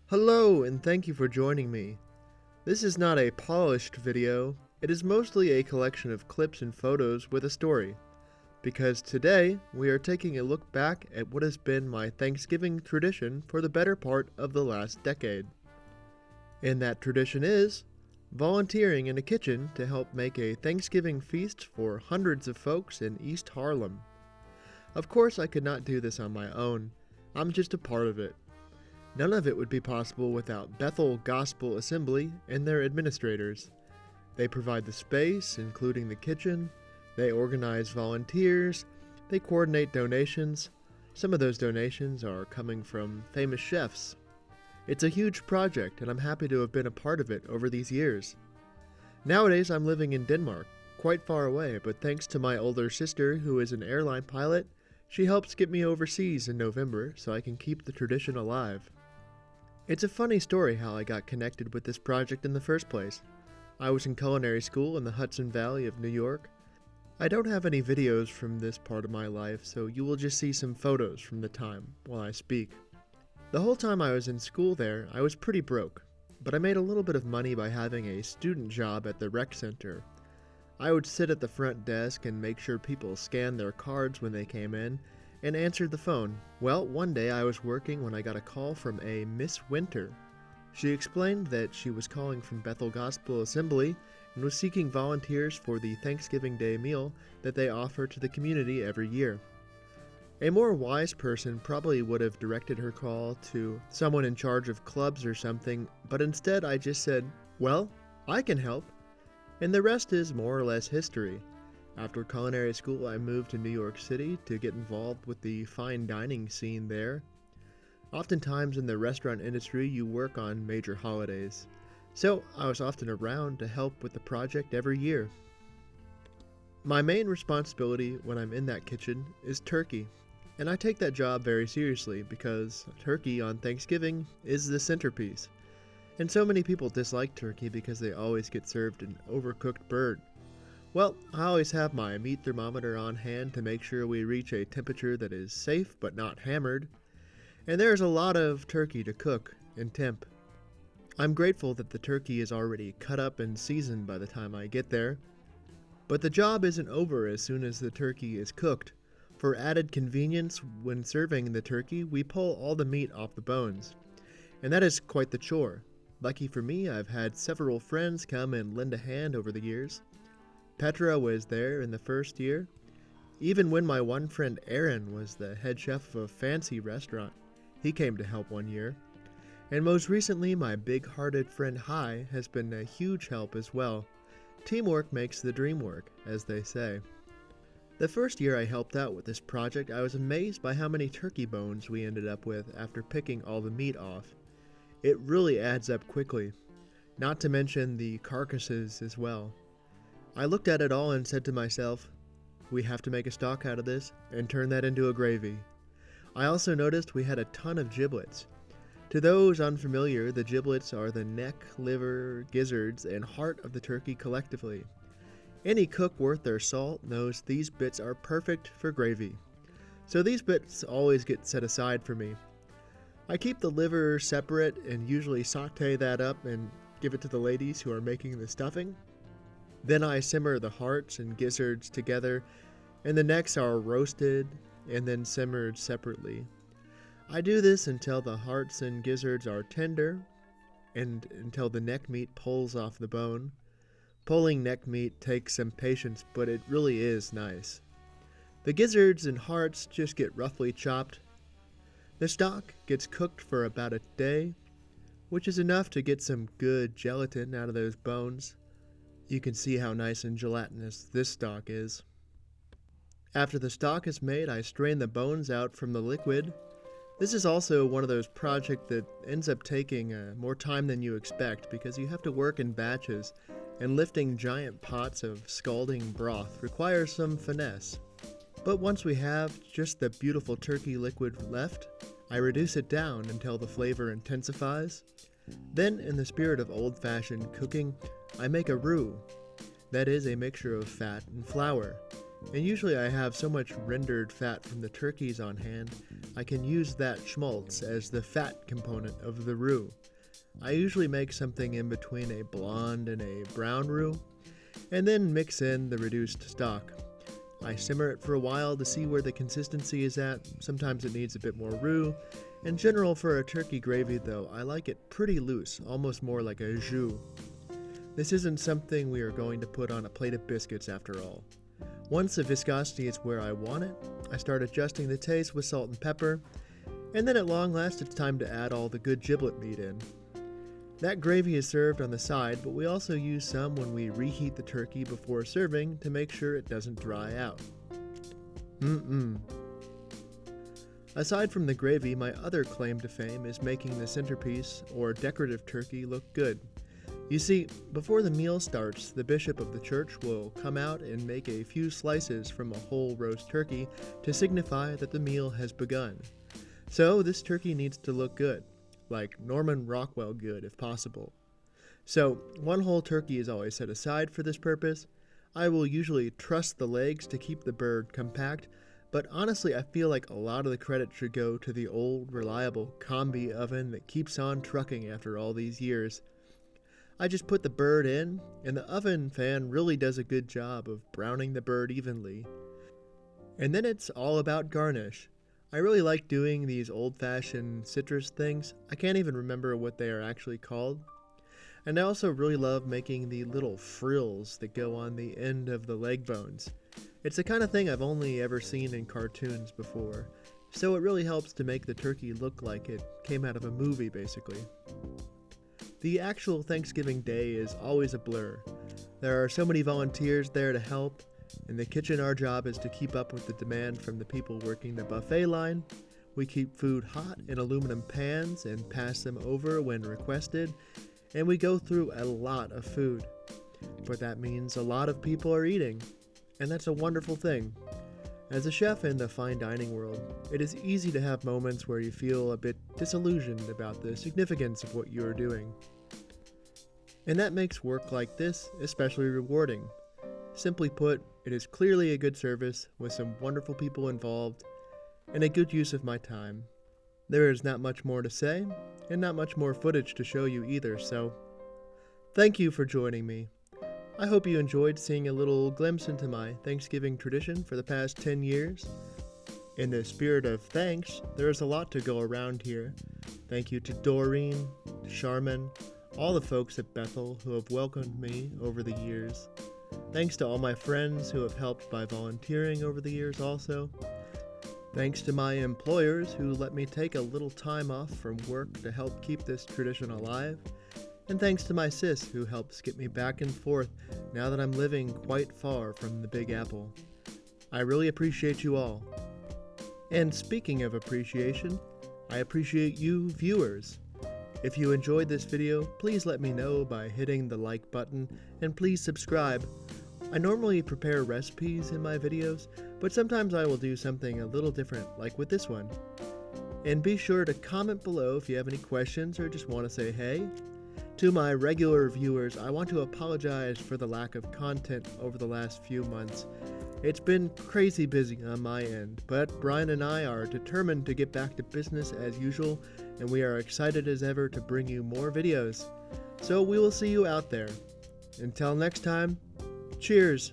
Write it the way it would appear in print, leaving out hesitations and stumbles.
Hello, and thank you for joining me. This is not a polished video, it is mostly a collection of clips and photos with a story, because today we are taking a look back at what has been my Thanksgiving tradition for the better part of the last decade. And that tradition is volunteering in a kitchen to help make a Thanksgiving feast for hundreds of folks in East Harlem. Of course, I could not do this on my own, I'm just a part of it. None of it would be possible without Bethel Gospel Assembly and their administrators. They provide the space, including the kitchen, they organize volunteers, they coordinate donations. Some of those donations are coming from famous chefs. It's a huge project, and I'm happy to have been a part of it over these years. Nowadays, I'm living in Denmark, quite far away, but thanks to my older sister, who is an airline pilot, she helps get me overseas in November so I can keep the tradition alive. It's a funny story how I got connected with this project in the first place. I was in culinary school in the Hudson Valley of New York. I don't have any videos from this part of my life, so you will just see some photos from the time while I speak. The whole time I was in school there, I was pretty broke, but I made a little bit of money by having a student job at the rec center. I would sit at the front desk and make sure people scanned their cards when they came in, and answered the phone. Well, one day I was working when I got a call from a Miss Winter. She explained that she was calling from Bethel Gospel Assembly and was seeking volunteers for the Thanksgiving Day meal that they offer to the community every year. A more wise person probably would have directed her call to someone in charge of clubs or something, but instead I just said, "Well, I can help." And the rest is more or less history. After culinary school, I moved to New York City to get involved with the fine dining scene there. Oftentimes in the restaurant industry, you work on major holidays. So I was often around to help with the project every year. My main responsibility when I'm in that kitchen is turkey. And I take that job very seriously because turkey on Thanksgiving is the centerpiece. And so many people dislike turkey because they always get served an overcooked bird. Well, I always have my meat thermometer on hand to make sure we reach a temperature that is safe but not hammered. And there's a lot of turkey to cook and temp. I'm grateful that the turkey is already cut up and seasoned by the time I get there. But the job isn't over as soon as the turkey is cooked. For added convenience, when serving the turkey, we pull all the meat off the bones. And that is quite the chore. Lucky for me, I've had several friends come and lend a hand over the years. Petra was there in the first year. Even when my one friend Aaron was the head chef of a fancy restaurant, he came to help one year. And most recently, my big-hearted friend Hai has been a huge help as well. Teamwork makes the dream work, as they say. The first year I helped out with this project, I was amazed by how many turkey bones we ended up with after picking all the meat off. It really adds up quickly, not to mention the carcasses as well. I looked at it all and said to myself, we have to make a stock out of this and turn that into a gravy. I also noticed we had a ton of giblets. To those unfamiliar, the giblets are the neck, liver, gizzards, and heart of the turkey collectively. Any cook worth their salt knows these bits are perfect for gravy. So these bits always get set aside for me. I keep the liver separate and usually saute that up and give it to the ladies who are making the stuffing. Then I simmer the hearts and gizzards together, and the necks are roasted and then simmered separately. I do this until the hearts and gizzards are tender and until the neck meat pulls off the bone. Pulling neck meat takes some patience, but it really is nice. The gizzards and hearts just get roughly chopped. The stock gets cooked for about a day, which is enough to get some good gelatin out of those bones. You can see how nice and gelatinous this stock is. After the stock is made, I strain the bones out from the liquid. This is also one of those projects that ends up taking more time than you expect because you have to work in batches, and lifting giant pots of scalding broth requires some finesse. But once we have just the beautiful turkey liquid left, I reduce it down until the flavor intensifies. Then, in the spirit of old-fashioned cooking, I make a roux. That is a mixture of fat and flour. And usually I have so much rendered fat from the turkeys on hand, I can use that schmaltz as the fat component of the roux. I usually make something in between a blonde and a brown roux, and then mix in the reduced stock. I simmer it for a while to see where the consistency is at. Sometimes it needs a bit more roux. In general, for a turkey gravy though, I like it pretty loose, almost more like a jus. This isn't something we are going to put on a plate of biscuits after all. Once the viscosity is where I want it, I start adjusting the taste with salt and pepper, and then at long last it's time to add all the good giblet meat in. That gravy is served on the side, but we also use some when we reheat the turkey before serving to make sure it doesn't dry out. Aside from the gravy, my other claim to fame is making the centerpiece, or decorative turkey, look good. You see, before the meal starts, the bishop of the church will come out and make a few slices from a whole roast turkey to signify that the meal has begun. So this turkey needs to look good, like Norman Rockwell good if possible. So one whole turkey is always set aside for this purpose. I will usually truss the legs to keep the bird compact, but honestly I feel like a lot of the credit should go to the old reliable combi oven that keeps on trucking after all these years. I just put the bird in, and the oven fan really does a good job of browning the bird evenly. And then it's all about garnish. I really like doing these old-fashioned citrus things. I can't even remember what they are actually called. And I also really love making the little frills that go on the end of the leg bones. It's the kind of thing I've only ever seen in cartoons before, so it really helps to make the turkey look like it came out of a movie, basically. The actual Thanksgiving Day is always a blur. There are so many volunteers there to help. In the kitchen, our job is to keep up with the demand from the people working the buffet line. We keep food hot in aluminum pans and pass them over when requested, and we go through a lot of food. But that means a lot of people are eating, and that's a wonderful thing. As a chef in the fine dining world, it is easy to have moments where you feel a bit disillusioned about the significance of what you are doing. And that makes work like this especially rewarding. Simply put, it is clearly a good service with some wonderful people involved and a good use of my time. There is not much more to say and not much more footage to show you either, so thank you for joining me. I hope you enjoyed seeing a little glimpse into my Thanksgiving tradition for the past 10 years. In the spirit of thanks, there is a lot to go around here. Thank you to Doreen, to Charmin, all the folks at Bethel who have welcomed me over the years. Thanks to all my friends who have helped by volunteering over the years also. Thanks to my employers who let me take a little time off from work to help keep this tradition alive. And thanks to my sis who helps get me back and forth now that I'm living quite far from the Big Apple. I really appreciate you all. And speaking of appreciation, I appreciate you viewers. If you enjoyed this video, please let me know by hitting the like button, and please subscribe. I normally prepare recipes in my videos, but sometimes I will do something a little different, like with this one. And be sure to comment below if you have any questions or just want to say hey. To my regular viewers, I want to apologize for the lack of content over the last few months. It's been crazy busy on my end, but Brian and I are determined to get back to business as usual, and we are excited as ever to bring you more videos. So we will see you out there. Until next time, cheers!